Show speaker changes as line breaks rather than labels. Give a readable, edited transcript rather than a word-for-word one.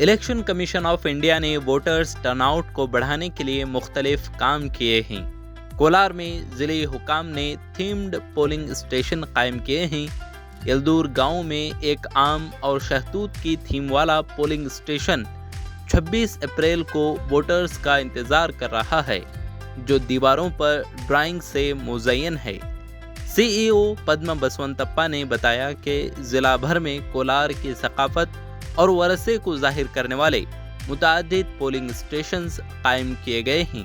Election commission of India ने voters turnout को बढ़ाने के लिए मुख्तलिफ काम किए हैं। कोलार में ज़िले हुकाम ने थीम्ड पोलिंग स्टेशन कायम किए हैं। यलदूर गांव में एक आम और शहतूत की थीम वाला पोलिंग स्टेशन 26 अप्रैल को वोटर्स का इंतज़ार कर रहा है, जो दीवारों पर ड्राइंग से मुज़य्यन है। सीईओ पद्म बसवंतप्पा ने बताया कि ज़िला भर में कोलार की सकाफत और वरसे को जाहिर करने वाले मुतादिद पोलिंग स्टेशंस कायम किए गए हैं।